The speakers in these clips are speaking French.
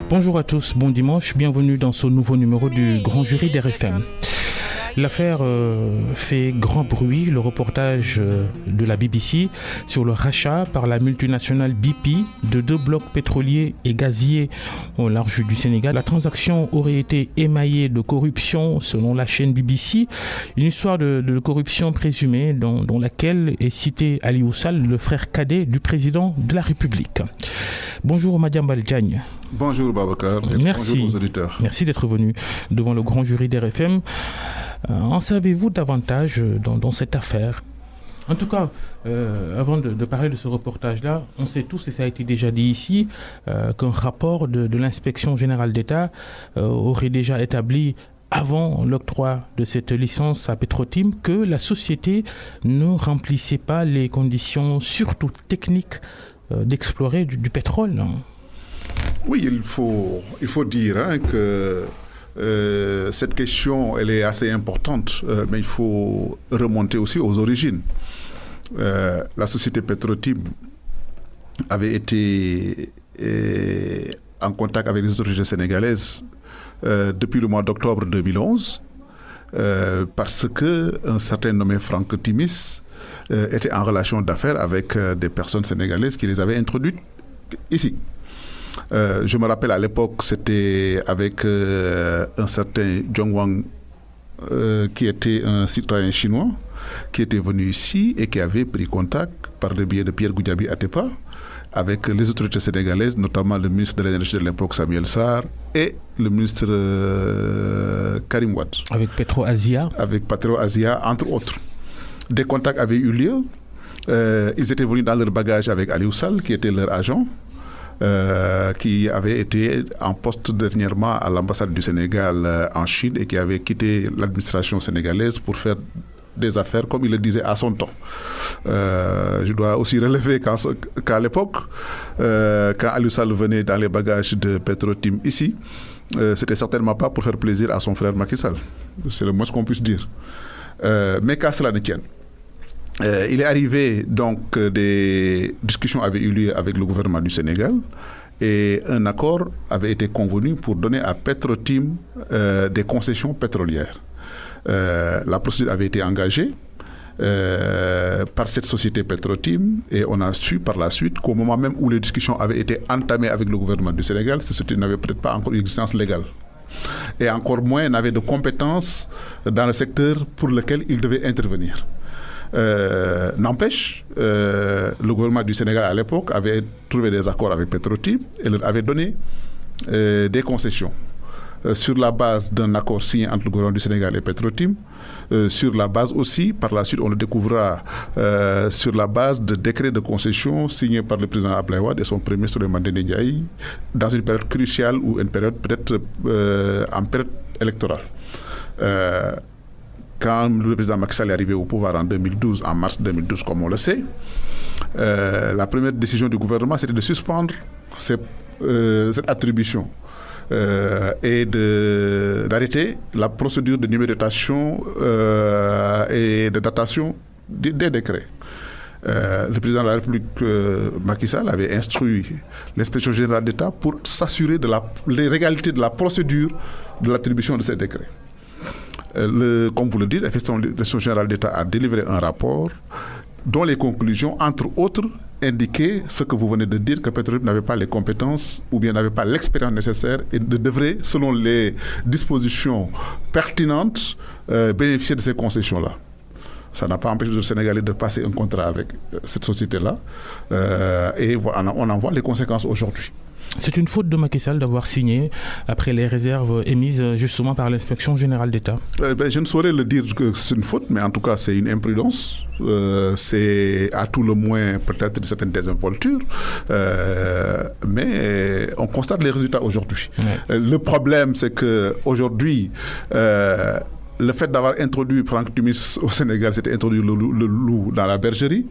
Bonjour à tous, bon dimanche, bienvenue dans ce nouveau numéro du Grand Jury d'RFM. L'affaire fait grand bruit, le reportage de la BBC sur le rachat par la multinationale BP de 2 blocs pétroliers et gaziers au large du Sénégal. La transaction aurait été émaillée de corruption selon la chaîne BBC, une histoire de corruption présumée dont laquelle est cité Aliou Sall, le frère cadet du président de la République. Bonjour Madiambal Diagne. Bonjour Babacar. Merci. Bonjour aux auditeurs. Merci d'être venu devant le Grand Jury d'RFM. En savez-vous davantage dans cette affaire ? En tout cas, avant de parler de ce reportage-là, on sait tous, et ça a été déjà dit ici, qu'un rapport de l'inspection générale d'État aurait déjà établi, avant l'octroi de cette licence à Petrotim, que la société ne remplissait pas les conditions, surtout techniques, d'explorer du pétrole. Oui, il faut dire que cette question, elle est assez importante, mais il faut remonter aussi aux origines. La société Petrotim avait été en contact avec les autorités sénégalaises depuis le mois d'octobre 2011, parce qu'un certain nommé Franck Timis était en relation d'affaires avec des personnes sénégalaises qui les avaient introduites ici. Je me rappelle à l'époque, c'était avec un certain Zhong Wang, qui était un citoyen chinois, qui était venu ici et qui avait pris contact par le biais de Pierre Goudiaby Atepa avec les autorités sénégalaises, notamment le ministre de l'énergie de l'époque Samuel Sarr et le ministre Karim Wade. Avec PetroAsia. Avec PetroAsia, entre autres. Des contacts avaient eu lieu. Ils étaient venus dans leur bagage avec Aliou Sall, qui était leur agent. Qui avait été en poste dernièrement à l'ambassade du Sénégal en Chine et qui avait quitté l'administration sénégalaise pour faire des affaires, comme il le disait, à son temps. Je dois aussi relever qu'à l'époque, quand Aliou Sall venait dans les bagages de Petrotim ici, c'était certainement pas pour faire plaisir à son frère Macky Sall. C'est le moins qu'on puisse dire. Mais qu'à cela ne tienne. Il est arrivé, donc, des discussions avaient eu lieu avec le gouvernement du Sénégal et un accord avait été convenu pour donner à Petrotim des concessions pétrolières. La procédure avait été engagée par cette société Petrotim et on a su par la suite qu'au moment même où les discussions avaient été entamées avec le gouvernement du Sénégal, cette société n'avait peut-être pas encore une existence légale. Et encore moins n'avait de compétences dans le secteur pour lequel il devait intervenir. N'empêche, le gouvernement du Sénégal à l'époque avait trouvé des accords avec Petrotim et leur avait donné des concessions sur la base d'un accord signé entre le gouvernement du Sénégal et Petrotim, sur la base aussi, par la suite on le découvrira, sur la base de décrets de concession signés par le président Abdoulaye Wade et son premier ministre Souleymane Ndéné Ndiaye dans une période cruciale ou une période peut-être en période électorale. Quand le président Macky Sall est arrivé au pouvoir en 2012, en mars 2012, comme on le sait, la première décision du gouvernement, c'était de suspendre cette attribution et d'arrêter la procédure de numérotation et de datation des décrets. Le président de la République, Macky Sall, avait instruit l'inspection générale d'État pour s'assurer de la légalité de la procédure de l'attribution de ces décrets. Comme vous le dites, l'inspection générale d'État a délivré un rapport dont les conclusions, entre autres, indiquaient ce que vous venez de dire, que Petrotim n'avait pas les compétences ou bien n'avait pas l'expérience nécessaire et devrait, selon les dispositions pertinentes, bénéficier de ces concessions-là. Ça n'a pas empêché le Sénégalais de passer un contrat avec cette société-là et on en voit les conséquences aujourd'hui. C'est une faute de Macky Sall d'avoir signé après les réserves émises justement par l'inspection générale d'État. Je ne saurais le dire que c'est une faute, mais en tout cas c'est une imprudence. C'est à tout le moins peut-être certaines désinvoltures, mais on constate les résultats aujourd'hui. Ouais. Le problème, c'est qu'aujourd'hui, le fait d'avoir introduit Franck Timis au Sénégal, c'était introduire le loup dans la bergerie.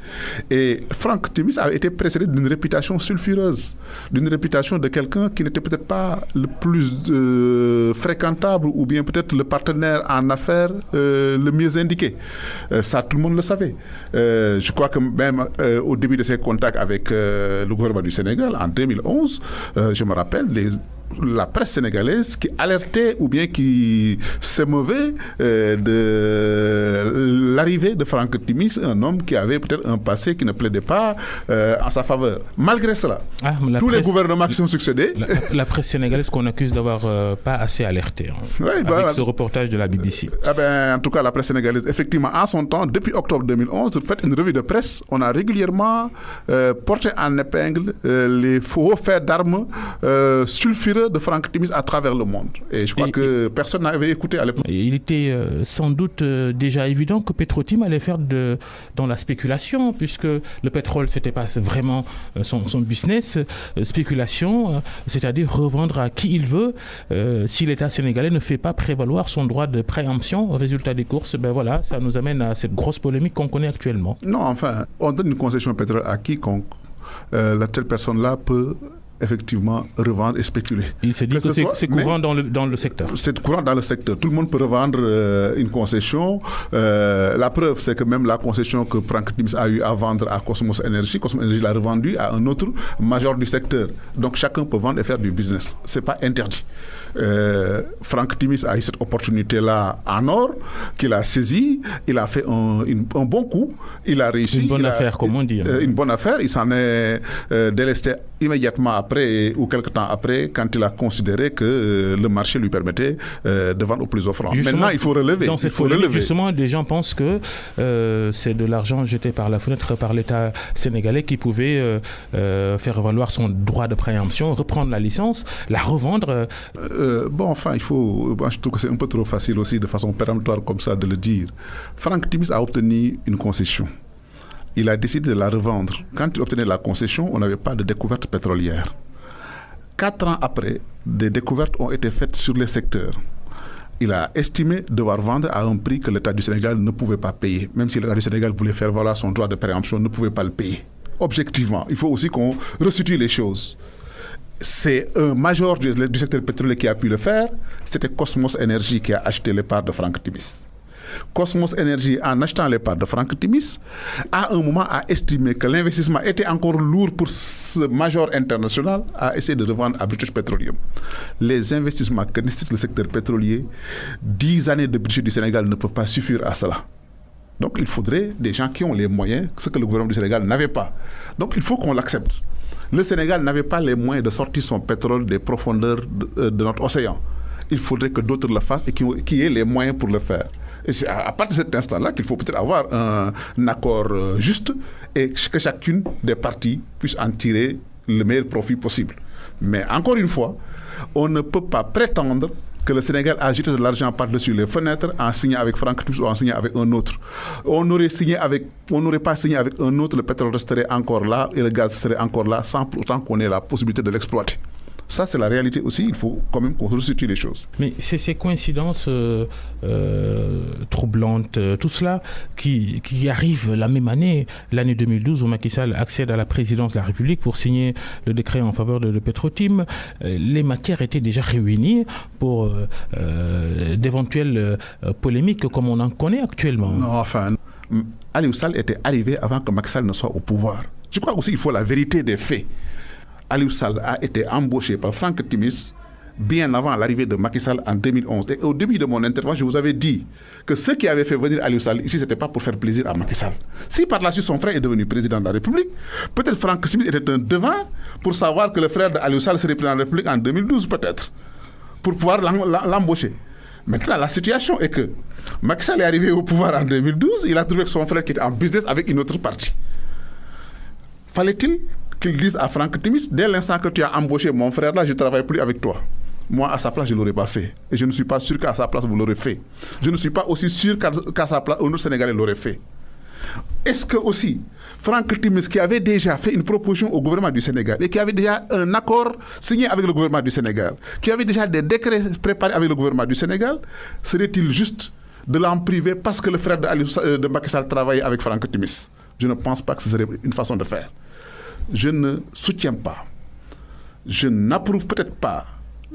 Et Franck Timis a été précédé d'une réputation sulfureuse, d'une réputation de quelqu'un qui n'était peut-être pas le plus fréquentable ou bien peut-être le partenaire en affaires le mieux indiqué. Ça, tout le monde le savait. Je crois que même au début de ses contacts avec le gouvernement du Sénégal, en 2011, je me rappelle, la presse sénégalaise qui alertait ou bien qui s'émeuvait de l'arrivée de Franck Timis, un homme qui avait peut-être un passé qui ne plaidait pas en sa faveur. Malgré cela, les gouvernements qui sont succédés... La presse sénégalaise qu'on accuse d'avoir pas assez alerté avec ce reportage de la BBC. En tout cas, la presse sénégalaise, effectivement, en son temps, depuis octobre 2011, fait une revue de presse, on a régulièrement porté en épingle les faux faits d'armes sulfureux de Franck Timis à travers le monde. Et je crois que personne n'avait écouté à l'époque. Il était sans doute déjà évident que Petro-Tim allait faire dans la spéculation, puisque le pétrole, c'était pas vraiment son business. Spéculation, c'est-à-dire revendre à qui il veut. Si l'État sénégalais ne fait pas prévaloir son droit de préemption au résultat des courses, ça nous amène à cette grosse polémique qu'on connaît actuellement. Non, enfin, on donne une concession pétrole à quiconque. Telle personne-là peut effectivement revendre et spéculer. Il se dit que c'est courant dans le secteur. C'est courant dans le secteur. Tout le monde peut revendre une concession. La preuve, c'est que même la concession que Franck Timis a eu à vendre à Cosmos Energy l'a revendue à un autre major du secteur. Donc chacun peut vendre et faire du business. Ce n'est pas interdit. Franck Timis a eu cette opportunité-là en or, qu'il a saisi. Il a fait un bon coup. Il a réussi. Une bonne affaire, comme on dit. Une bonne affaire. Il s'en est délesté immédiatement après ou quelque temps après, quand il a considéré que le marché lui permettait de vendre au plus offrant. Maintenant, il faut relever. Dans cette polémique, justement, des gens pensent que c'est de l'argent jeté par la fenêtre par l'État sénégalais qui pouvait faire valoir son droit de préemption, reprendre la licence, la revendre. Je trouve que c'est un peu trop facile aussi, de façon péremptoire comme ça, de le dire. Franck Timis a obtenu une concession. Il a décidé de la revendre. Quand il obtenait la concession, on n'avait pas de découverte pétrolière. 4 ans après, des découvertes ont été faites sur les secteurs. Il a estimé devoir vendre à un prix que l'État du Sénégal ne pouvait pas payer. Même si l'État du Sénégal voulait faire valoir son droit de préemption, ne pouvait pas le payer. Objectivement, il faut aussi qu'on resitue les choses. C'est un major du secteur pétrolier qui a pu le faire. C'était Cosmos Energy qui a acheté les parts de Franck Timis. Cosmos Energy, en achetant les parts de Franck Timis, à un moment a estimé que l'investissement était encore lourd pour ce major international, a essayé de revendre à British Petroleum. Les investissements que nécessite le secteur pétrolier, 10 années de budget du Sénégal ne peuvent pas suffire à cela. Donc il faudrait des gens qui ont les moyens, ce que le gouvernement du Sénégal n'avait pas. Donc il faut qu'on l'accepte. Le Sénégal n'avait pas les moyens de sortir son pétrole des profondeurs de notre océan. Il faudrait que d'autres le fassent et qui aient les moyens pour le faire. Et c'est à partir de cet instant-là qu'il faut peut-être avoir un accord juste et que chacune des parties puisse en tirer le meilleur profit possible. Mais encore une fois, on ne peut pas prétendre que le Sénégal a jeté de l'argent par-dessus les fenêtres en signant avec Franck Timis ou en signant avec un autre. On n'aurait pas signé avec un autre, le pétrole resterait encore là et le gaz serait encore là sans pour autant qu'on ait la possibilité de l'exploiter. Ça, c'est la réalité aussi. Il faut quand même qu'on resitue les choses. Mais c'est ces coïncidences troublantes, tout cela qui arrive la même année, l'année 2012, où Macky Sall accède à la présidence de la République pour signer le décret en faveur de Petro-Tim. Les matières étaient déjà réunies pour d'éventuelles polémiques comme on en connaît actuellement. Non, enfin, Aliou Sall était arrivé avant que Macky Sall ne soit au pouvoir. Je crois aussi qu'il faut la vérité des faits. Aliou Sall a été embauché par Franck Timis bien avant l'arrivée de Macky Sall en 2011. Et au début de mon intervention, je vous avais dit que ce qui avait fait venir Aliou Sall ici, ce n'était pas pour faire plaisir à Macky Sall. Si par la suite son frère est devenu président de la République, peut-être Franck Timis était un devin pour savoir que le frère d'Aliou Sall serait président de la République en 2012 peut-être, pour pouvoir l'embaucher. Maintenant, la situation est que Macky Sall est arrivé au pouvoir en 2012, il a trouvé que son frère qui était en business avec une autre partie. Fallait-il qu'il dise à Franck Timis, dès l'instant que tu as embauché mon frère là, je ne travaille plus avec toi. Moi, à sa place, je ne l'aurais pas fait. Et je ne suis pas sûr qu'à sa place, vous l'aurez fait. Je ne suis pas aussi sûr qu'à sa place, un autre Sénégalais l'aurait fait. Est-ce que aussi, Franck Timis, qui avait déjà fait une proposition au gouvernement du Sénégal et qui avait déjà un accord signé avec le gouvernement du Sénégal, qui avait déjà des décrets préparés avec le gouvernement du Sénégal, serait-il juste de l'en priver parce que le frère de Macky Sall travaillait avec Franck Timis? Je ne pense pas que ce serait une façon de faire. Je ne soutiens pas, je n'approuve peut-être pas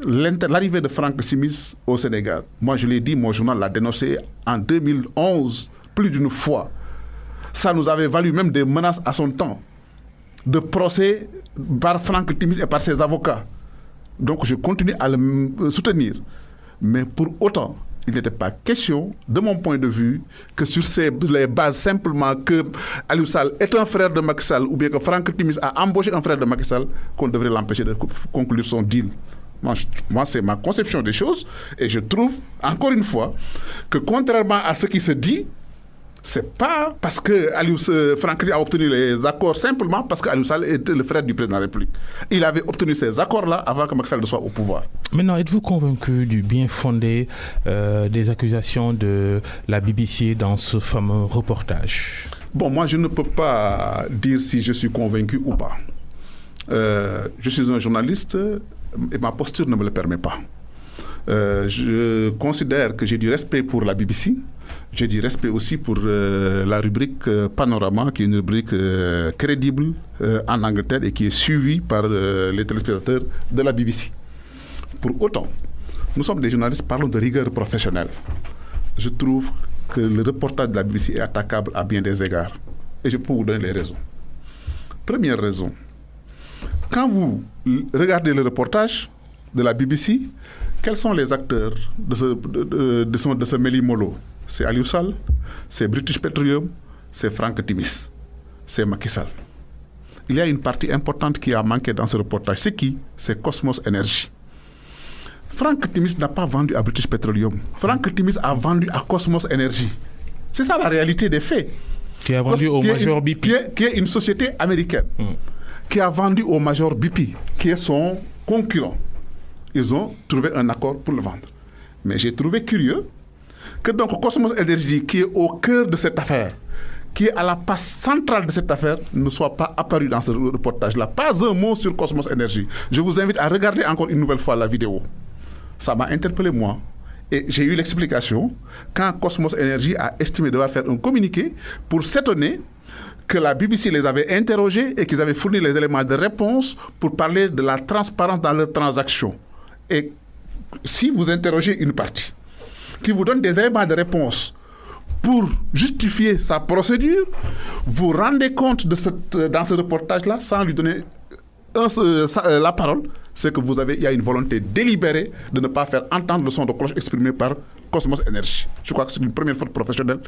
l'arrivée de Franck Timis au Sénégal. Moi, je l'ai dit, mon journal l'a dénoncé en 2011, plus d'une fois. Ça nous avait valu même des menaces à son temps de procès par Franck Timis et par ses avocats. Donc je continue à le soutenir. Mais pour autant, il n'était pas question, de mon point de vue, que sur les bases simplement que Aliou Sall est un frère de Macky Sall ou bien que Franck Timis a embauché un frère de Macky Sall, qu'on devrait l'empêcher de conclure son deal. Moi, c'est ma conception des choses et je trouve, encore une fois, que contrairement à ce qui se dit, c'est pas parce que Franck a obtenu les accords simplement parce que Aliou Sall était le frère du président de la République. Il avait obtenu ces accords-là avant que Macky Sall ne soit au pouvoir. Maintenant, êtes-vous convaincu du bien fondé des accusations de la BBC dans ce fameux reportage? Bon, moi, je ne peux pas dire si je suis convaincu ou pas. Je suis un journaliste et ma posture ne me le permet pas. Je considère que j'ai du respect pour la BBC. J'ai du respect aussi pour la rubrique Panorama, qui est une rubrique crédible en Angleterre et qui est suivie par les téléspectateurs de la BBC. Pour autant, nous sommes des journalistes, parlons de rigueur professionnelle. Je trouve que le reportage de la BBC est attaquable à bien des égards. Et je peux vous donner les raisons. Première raison, quand vous regardez le reportage de la BBC, quels sont les acteurs de ce Méli-Molo? C'est Aliou Sall, c'est British Petroleum, c'est Franck Timis, c'est Macky Sall. Il y a une partie importante qui a manqué dans ce reportage. C'est qui? C'est Cosmos Energy. Franck Timis n'a pas vendu à British Petroleum. Franck Timis a vendu à Cosmos Energy. C'est ça la réalité des faits. Qui a vendu au Major BP. Qui est une société américaine. Qui a vendu au Major BP, qui est son concurrent. Ils ont trouvé un accord pour le vendre. Mais j'ai trouvé curieux que donc Cosmos Energy, qui est au cœur de cette affaire, qui est à la place centrale de cette affaire, ne soit pas apparu dans ce reportage-là. Pas un mot sur Cosmos Energy. Je vous invite à regarder encore une nouvelle fois la vidéo. Ça m'a interpellé, moi. Et j'ai eu l'explication quand Cosmos Energy a estimé devoir faire un communiqué pour s'étonner que la BBC les avait interrogés et qu'ils avaient fourni les éléments de réponse pour parler de la transparence dans leurs transactions. Et si vous interrogez une partie qui vous donne des éléments de réponse pour justifier sa procédure, vous rendez compte dans ce reportage-là, sans lui donner la parole, c'est que il y a une volonté délibérée de ne pas faire entendre le son de cloche exprimé par Cosmos Energy. Je crois que c'est une première faute professionnelle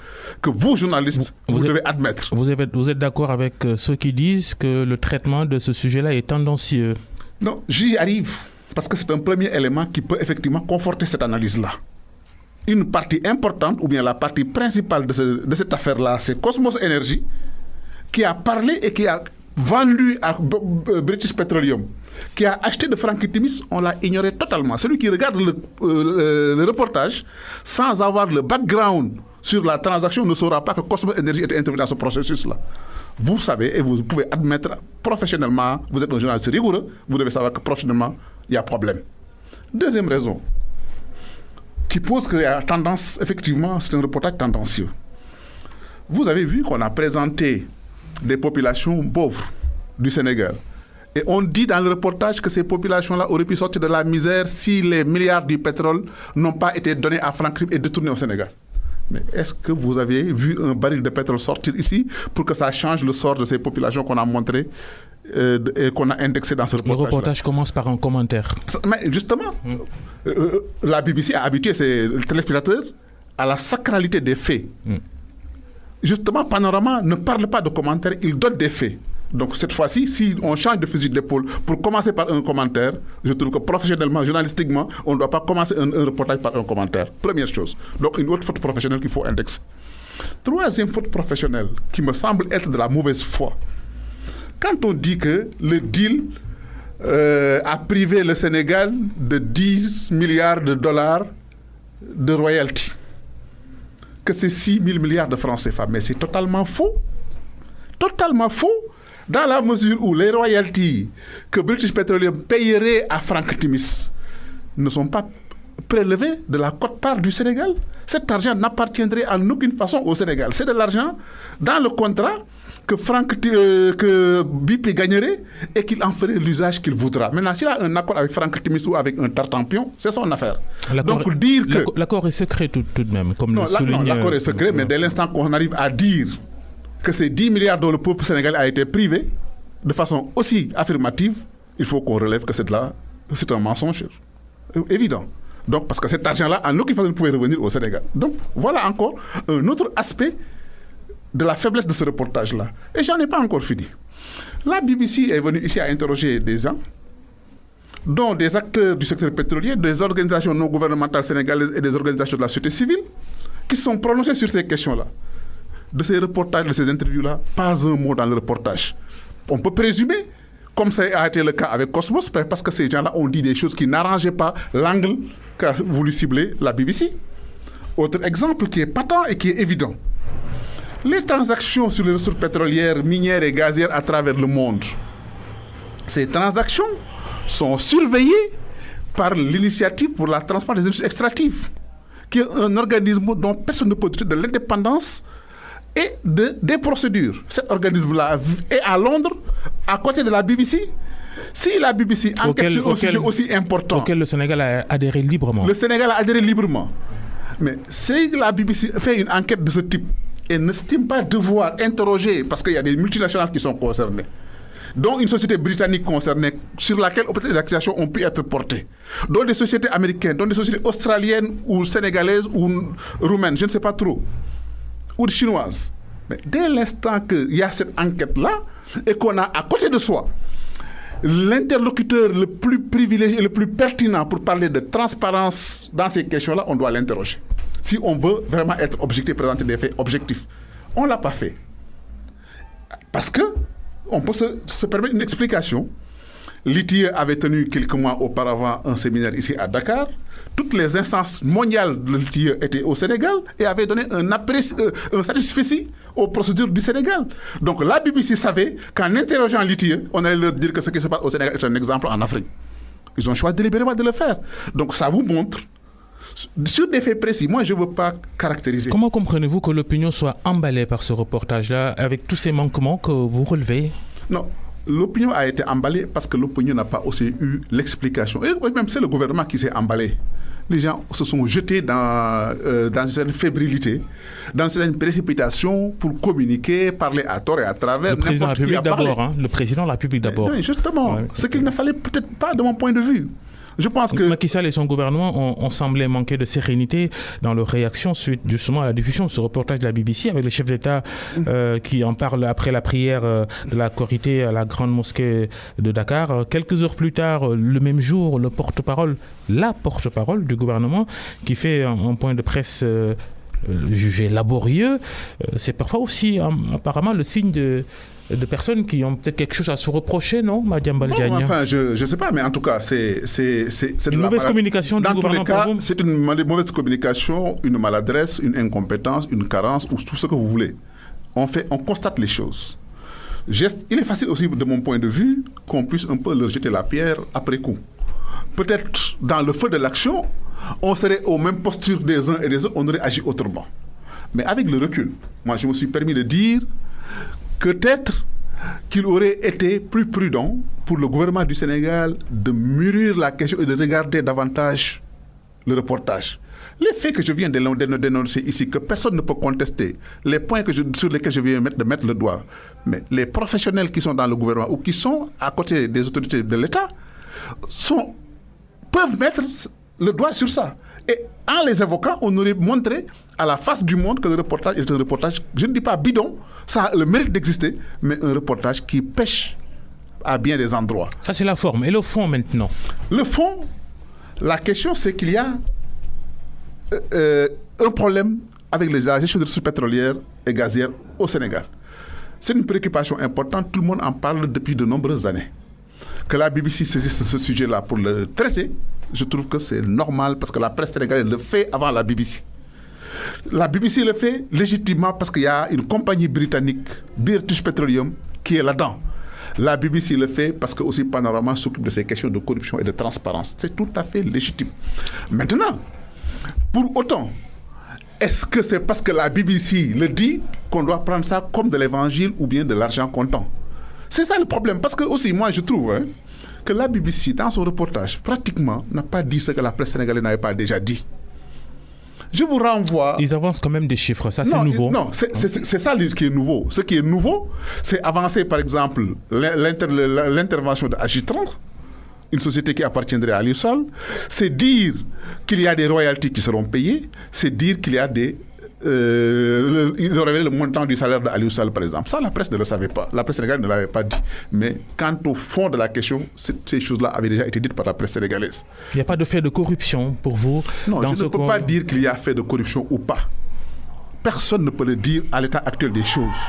que vous, journalistes, vous devez admettre. Vous êtes d'accord avec ceux qui disent que le traitement de ce sujet-là est tendancieux? Non, j'y arrive, parce que c'est un premier élément qui peut effectivement conforter cette analyse-là. Une partie importante, ou bien la partie principale de cette affaire-là, c'est Cosmos Energy, qui a parlé et qui a vendu à British Petroleum, qui a acheté de Franck Timis, on l'a ignoré totalement. Celui qui regarde le reportage, sans avoir le background sur la transaction, ne saura pas que Cosmos Energy était intervenu dans ce processus-là. Vous savez, et vous pouvez admettre professionnellement, vous êtes un journaliste rigoureux, vous devez savoir que professionnellement, il y a problème. Deuxième raison, qui pose qu'il y a tendance, effectivement, c'est un reportage tendancieux. Vous avez vu qu'on a présenté des populations pauvres du Sénégal. Et on dit dans le reportage que ces populations-là auraient pu sortir de la misère si les milliards du pétrole n'ont pas été donnés à Franck Timis et détournés au Sénégal. Mais est-ce que vous avez vu un baril de pétrole sortir ici pour que ça change le sort de ces populations qu'on a montré et qu'on a indexé dans ce reportage? Le reportage commence par un commentaire. Mais justement, la BBC a habitué ses téléspectateurs à la sacralité des faits. Justement, Panorama ne parle pas de commentaires, il donne des faits. Donc cette fois-ci, si on change de fusil d'épaule pour commencer par un commentaire, je trouve que professionnellement, journalistiquement, on ne doit pas commencer un reportage par un commentaire. Première chose. Donc une autre faute professionnelle qu'il faut indexer. Troisième faute professionnelle, qui me semble être de la mauvaise foi. Quand on dit que le deal a privé le Sénégal de 10 milliards de dollars de royalties, que c'est 6 000 milliards de francs CFA, mais c'est totalement faux. Totalement faux. Dans la mesure où les royalties que British Petroleum payerait à Franck Timis ne sont pas prélevées de la quote-part du Sénégal. Cet argent n'appartiendrait en aucune façon au Sénégal. C'est de l'argent dans le contrat que BP gagnerait et qu'il en ferait l'usage qu'il voudra. Maintenant, s'il a un accord avec Franck Timis ou avec un Tartampion, c'est son affaire. Donc dire que... L'accord est secret tout de même, comme le souligne... Non, l'accord est secret, mais dès l'instant qu'on arrive à dire que ces 10 milliards dont le peuple sénégalais a été privé, de façon aussi affirmative, il faut qu'on relève que c'est de la c'est un mensonge évident. Donc, parce que cet argent-là, en aucune façon, ne pouvait revenir au Sénégal. Donc, voilà encore un autre aspect de la faiblesse de ce reportage-là. Et j'en ai pas encore fini. La BBC est venue ici à interroger des gens, dont des acteurs du secteur pétrolier, des organisations non gouvernementales sénégalaises et des organisations de la société civile, qui sont prononcées sur ces questions-là. De ces reportages, de ces interviews-là, pas un mot dans le reportage. On peut présumer, comme ça a été le cas avec Cosmos, parce que ces gens-là ont dit des choses qui n'arrangeaient pas l'angle qu'a voulu cibler la BBC. Autre exemple qui est patent et qui est évident. Les transactions sur les ressources pétrolières, minières et gazières à travers le monde. Ces transactions sont surveillées par l'Initiative pour la transparence des industries extractives, qui est un organisme dont personne ne peut douter de l'indépendance et des procédures. Cet organisme-là est à Londres, à côté de la BBC. Si la BBC enquête sur un sujet aussi important... Auquel le Sénégal a adhéré librement. Le Sénégal a adhéré librement. Mais si la BBC fait une enquête de ce type et n'estime pas devoir interroger, parce qu'il y a des multinationales qui sont concernées, dont une société britannique concernée, sur laquelle peut-être des accusations ont pu être portées, dont des sociétés américaines, dont des sociétés australiennes ou sénégalaises ou roumaines, je ne sais pas trop, ou chinoises. Mais dès l'instant qu'il y a cette enquête-là, et qu'on a à côté de soi l'interlocuteur le plus privilégié et le plus pertinent pour parler de transparence dans ces questions-là, on doit l'interroger. Si on veut vraiment être objectif, présenter des faits objectifs. On ne l'a pas fait. Parce qu'on peut se permettre une explication. L'ITIE avait tenu quelques mois auparavant un séminaire ici à Dakar. Toutes les instances mondiales de l'ITIE étaient au Sénégal et avaient donné un satisfecit aux procédures du Sénégal. Donc la BBC savait qu'en interrogeant l'ITIE, on allait leur dire que ce qui se passe au Sénégal est un exemple en Afrique. Ils ont choisi délibérément de le faire. Donc ça vous montre, sur des faits précis, moi je ne veux pas caractériser. Comment comprenez-vous que l'opinion soit emballée par ce reportage-là, avec tous ces manquements que vous relevez? Non. L'opinion a été emballée parce que l'opinion n'a pas aussi eu l'explication. Et même c'est le gouvernement qui s'est emballé. Les gens se sont jetés dans une certaine fébrilité, dans une certaine précipitation pour communiquer, parler à tort et à travers. Le président de la République d'abord. Hein, le président de la République d'abord. Oui, justement. Ouais. Ce qu'il ne fallait peut-être pas de mon point de vue. Je pense que Macky Sall et son gouvernement ont semblé manquer de sérénité dans leur réaction suite justement à la diffusion de ce reportage de la BBC avec le chef d'État qui en parle après la prière de la Korité à la grande mosquée de Dakar. Quelques heures plus tard, le même jour, la porte-parole du gouvernement qui fait un point de presse jugé laborieux, c'est parfois aussi apparemment le signe de personnes qui ont peut-être quelque chose à se reprocher, non, Madiam Baldiania? Enfin, je ne sais pas, mais en tout cas, c'est une mauvaise communication du gouvernement pour vous? C'est une mauvaise communication, une maladresse, une incompétence, une carence, ou tout ce que vous voulez. On constate les choses. Il est facile aussi, de mon point de vue, qu'on puisse un peu leur jeter la pierre après coup. Peut-être dans le feu de l'action, on serait aux mêmes postures des uns et des autres, on aurait agi autrement. Mais avec le recul, moi je me suis permis de dire que peut-être qu'il aurait été plus prudent pour le gouvernement du Sénégal de mûrir la question et de regarder davantage le reportage. Les faits que je viens de dénoncer ici, que personne ne peut contester, les points sur lesquels je viens de mettre le doigt, mais les professionnels qui sont dans le gouvernement ou qui sont à côté des autorités de l'État peuvent mettre le doigt sur ça. Et en les évoquant, on aurait montré à la face du monde que le reportage est un reportage, je ne dis pas bidon, ça a le mérite d'exister, mais un reportage qui pêche à bien des endroits. Ça, c'est la forme. Et le fond, maintenant? Le fond, la question, c'est qu'il y a un problème avec la gestion des ressources pétrolières et gazières au Sénégal. C'est une préoccupation importante, tout le monde en parle depuis de nombreuses années. Que la BBC saisisse ce sujet-là pour le traiter, je trouve que c'est normal parce que la presse sénégalaise le fait avant la BBC. La BBC le fait légitimement parce qu'il y a une compagnie britannique, British Petroleum, qui est là-dedans. La BBC le fait parce que aussi Panorama s'occupe de ces questions de corruption et de transparence. C'est tout à fait légitime. Maintenant, pour autant, est-ce que c'est parce que la BBC le dit qu'on doit prendre ça comme de l'évangile ou bien de l'argent comptant? C'est ça le problème. Parce que aussi, moi, je trouve que la BBC, dans son reportage, pratiquement n'a pas dit ce que la presse sénégalaise n'avait pas déjà dit. Je vous renvoie... Ils avancent quand même des chiffres, ça c'est nouveau. Non, c'est ça qui est nouveau. Ce qui est nouveau, c'est avancer par exemple l'intervention de Agitran une société qui appartiendrait à Aliou Sall, c'est dire qu'il y a des royalties qui seront payées, c'est dire qu'il y a des... ils ont révélé le montant du salaire d'Aliou Sall, par exemple. Ça, la presse ne le savait pas. La presse sénégalaise ne l'avait pas dit. Mais quant au fond de la question, ces choses-là avaient déjà été dites par la presse sénégalaise. Il n'y a pas de fait de corruption pour vous? Non, je ne peux pas dire qu'il y a fait de corruption ou pas. Personne ne peut le dire à l'état actuel des choses.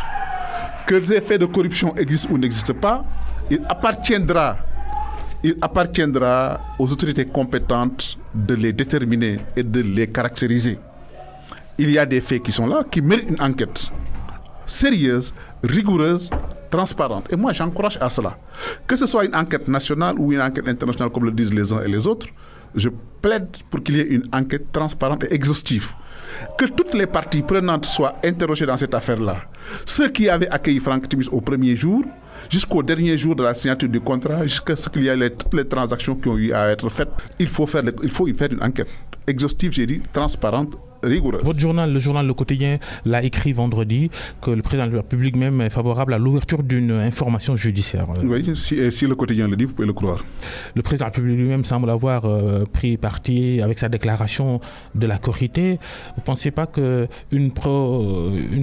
Que les effets de corruption existent ou n'existent pas, il appartiendra aux autorités compétentes de les déterminer et de les caractériser. Il y a des faits qui sont là, qui méritent une enquête sérieuse, rigoureuse, transparente. Et moi, j'encourage à cela. Que ce soit une enquête nationale ou une enquête internationale, comme le disent les uns et les autres, je plaide pour qu'il y ait une enquête transparente et exhaustive. Que toutes les parties prenantes soient interrogées dans cette affaire-là. Ceux qui avaient accueilli Franck Timis au premier jour, jusqu'au dernier jour de la signature du contrat, jusqu'à ce qu'il y ait toutes les transactions qui ont eu à être faites, il faut y faire une enquête exhaustive, j'ai dit, transparente, rigoureuse. Votre journal, le journal Le Quotidien, l'a écrit vendredi que le président de la République même est favorable à l'ouverture d'une information judiciaire. Oui, si le Quotidien le dit, vous pouvez le croire. Le président de la République lui-même semble avoir pris parti avec sa déclaration de la Corité. Vous ne pensez pas qu'une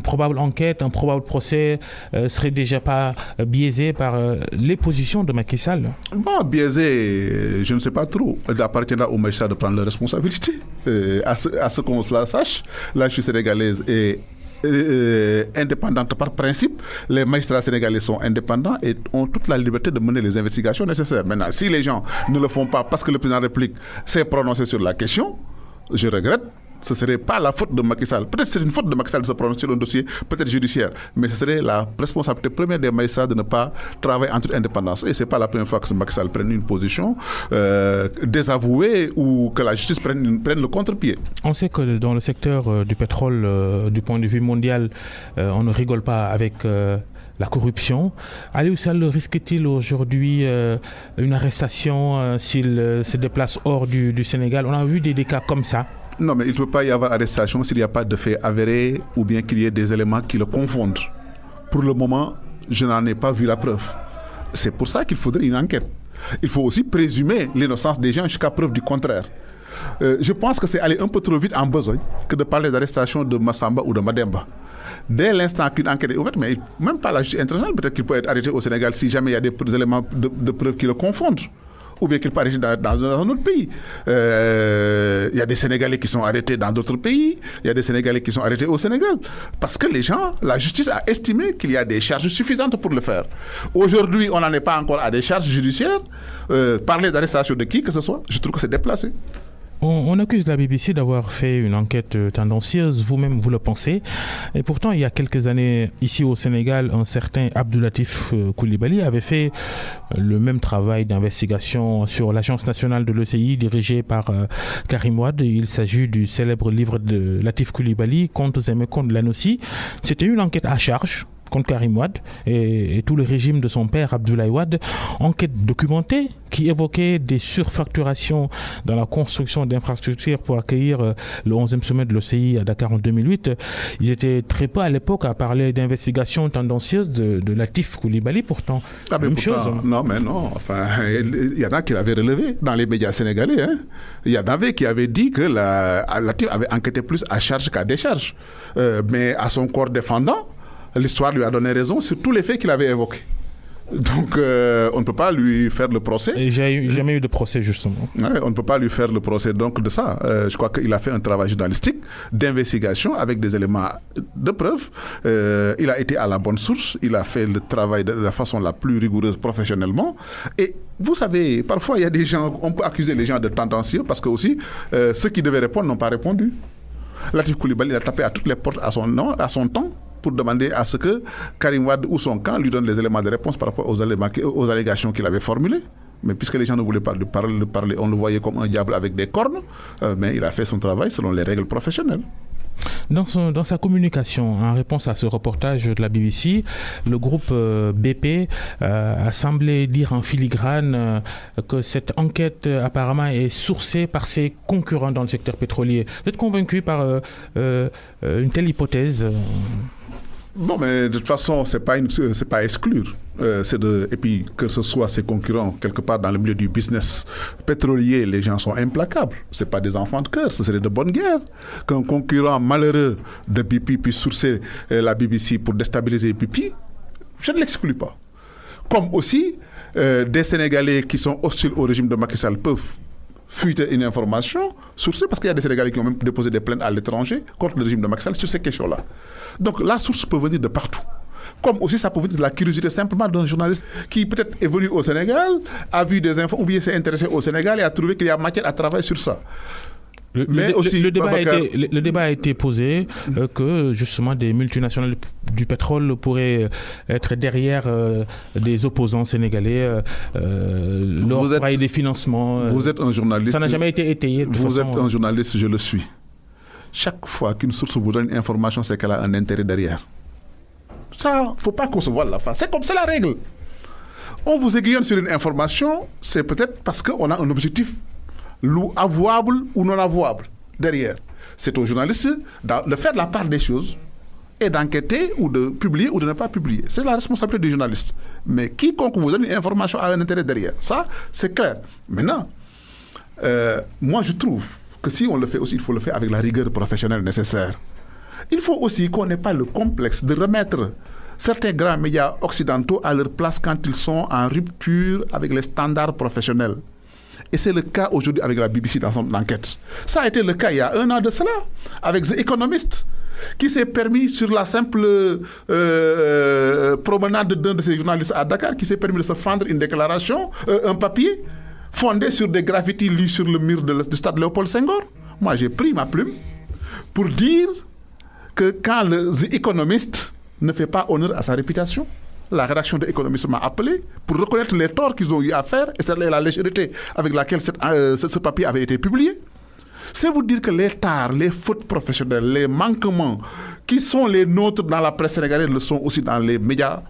probable enquête, un probable procès serait déjà pas biaisé par les positions de Macky Sall? Bon, biaisé, je ne sais pas trop. Il appartiendra aux magistrats de prendre leurs responsabilités. À ce qu'on la sache, la justice sénégalaise est indépendante par principe. Les magistrats sénégalais sont indépendants et ont toute la liberté de mener les investigations nécessaires. Maintenant, si les gens ne le font pas parce que le président de la République s'est prononcé sur la question, je regrette. Ce ne serait pas la faute de Macky Sall. Peut-être que c'est une faute de Macky Sall de se prononcer sur un dossier peut-être judiciaire, mais ce serait la responsabilité première des magistrats de ne pas travailler en toute indépendance. Et ce n'est pas la première fois que Macky Sall prenne une position désavouée ou que la justice prenne le contre-pied. On sait que dans le secteur du pétrole, du point de vue mondial, on ne rigole pas avec... la corruption. Aliou Sall risque-t-il aujourd'hui une arrestation s'il se déplace hors du Sénégal? On a vu des cas comme ça. Non, mais il ne peut pas y avoir arrestation s'il n'y a pas de fait avéré ou bien qu'il y ait des éléments qui le confondent. Pour le moment, je n'en ai pas vu la preuve. C'est pour ça qu'il faudrait une enquête. Il faut aussi présumer l'innocence des gens jusqu'à preuve du contraire. Je pense que c'est aller un peu trop vite en besogne que de parler d'arrestation de Massamba ou de Mademba. Dès l'instant qu'une enquête est ouverte, mais même pas la justice internationale, peut-être qu'il peut être arrêté au Sénégal si jamais il y a des éléments de preuve qui le confondent. Ou bien qu'il peut arrêter dans un autre pays. Il y a des Sénégalais qui sont arrêtés dans d'autres pays. Il y a des Sénégalais qui sont arrêtés au Sénégal. Parce que la justice a estimé qu'il y a des charges suffisantes pour le faire. Aujourd'hui, on n'en est pas encore à des charges judiciaires. Parler d'arrestation de qui que ce soit, je trouve que c'est déplacé. On accuse la BBC d'avoir fait une enquête tendancieuse, vous-même vous le pensez. Et pourtant, il y a quelques années, ici au Sénégal, un certain Abdoulatif Coulibaly avait fait le même travail d'investigation sur l'Agence nationale de l'ECI dirigée par Karim Wade. Il s'agit du célèbre livre de Latif Coulibaly, Contes et mécontes de l'ANOCI. C'était une enquête à charge contre Karim Wade et tout le régime de son père Abdoulaye Wade, enquête documentée qui évoquait des surfacturations dans la construction d'infrastructures pour accueillir le 11e sommet de l'OCI à Dakar en 2008. Ils étaient très peu à l'époque à parler d'investigations tendancieuses de Latif Coulibaly, pourtant. Même chose. Non, mais non. Enfin, il y en a qui l'avaient relevé dans les médias sénégalais. Hein. Il y en avait qui avaient dit que Latif avait enquêté plus à charge qu'à décharge. Mais à son corps défendant, l'histoire lui a donné raison sur tous les faits qu'il avait évoqués. Donc, on ne peut pas lui faire le procès. Et j'ai jamais eu de procès, justement. Ouais, on ne peut pas lui faire le procès donc de ça. Je crois qu'il a fait un travail journalistique, d'investigation, avec des éléments de preuve. Il a été à la bonne source. Il a fait le travail de la façon la plus rigoureuse professionnellement. Et vous savez, parfois, il y a des gens, on peut accuser les gens de tendancieux parce que aussi, ceux qui devaient répondre n'ont pas répondu. Latif Coulibaly a tapé à toutes les portes à son temps, pour demander à ce que Karim Wade ou son camp lui donne les éléments de réponse par rapport aux allégations qu'il avait formulées. Mais puisque les gens ne voulaient pas lui parler, on le voyait comme un diable avec des cornes, mais il a fait son travail selon les règles professionnelles. Dans sa communication, en réponse à ce reportage de la BBC, le groupe BP a semblé dire en filigrane que cette enquête apparemment est sourcée par ses concurrents dans le secteur pétrolier. Vous êtes convaincu par une telle hypothèse? Bon, mais de toute façon, c'est pas exclure. Et puis, que ce soit ses concurrents, quelque part dans le milieu du business pétrolier, les gens sont implacables. Ce pas des enfants de cœur, ce serait de bonne guerre. Qu'un concurrent malheureux de BP puisse sourcer la BBC pour déstabiliser BP, je ne l'exclus pas. Comme aussi, des Sénégalais qui sont hostiles au régime de Macky Sall peuvent fuiter une information sourcée, parce qu'il y a des Sénégalais qui ont même déposé des plaintes à l'étranger contre le régime de Macky Sall sur ces questions-là. Donc la source peut venir de partout. Comme aussi ça peut venir de la curiosité simplement d'un journaliste qui peut-être est venu au Sénégal, a vu des infos, ou bien s'est intéressé au Sénégal et a trouvé qu'il y a matière à travailler sur ça. Le débat a été posé que justement des multinationales du pétrole pourraient être derrière des opposants sénégalais, leur octroyer des financements. Vous êtes un journaliste. Ça n'a jamais été étayé. Vous êtes un journaliste, je le suis. Chaque fois qu'une source vous donne une information, c'est qu'elle a un intérêt derrière. Ça, il ne faut pas qu'on se voile la face. C'est comme c'est la règle. On vous aiguillonne sur une information, c'est peut-être parce qu'on a un objectif avouable ou non avouable derrière. C'est au journaliste de faire la part des choses et d'enquêter ou de publier ou de ne pas publier. C'est la responsabilité du journaliste. Mais quiconque vous donne une information a un intérêt derrière. Ça, c'est clair. Maintenant, moi je trouve que si on le fait aussi, il faut le faire avec la rigueur professionnelle nécessaire. Il faut aussi qu'on n'ait pas le complexe de remettre certains grands médias occidentaux à leur place quand ils sont en rupture avec les standards professionnels. Et c'est le cas aujourd'hui avec la BBC dans son enquête. Ça a été le cas il y a 1 an de cela, avec The Economist, qui s'est permis sur la simple promenade d'un de ses journalistes à Dakar, qui s'est permis de se fendre une déclaration, un papier, fondé sur des graffitis lus sur le mur du stade Léopold Senghor. Moi, j'ai pris ma plume pour dire que quand The Economist ne fait pas honneur à sa réputation, la rédaction de Economist m'a appelé pour reconnaître les torts qu'ils ont eu à faire et c'est la légèreté avec laquelle ce papier avait été publié. C'est vous dire que les tares, les fautes professionnelles, les manquements qui sont les nôtres dans la presse sénégalaise le sont aussi dans les médias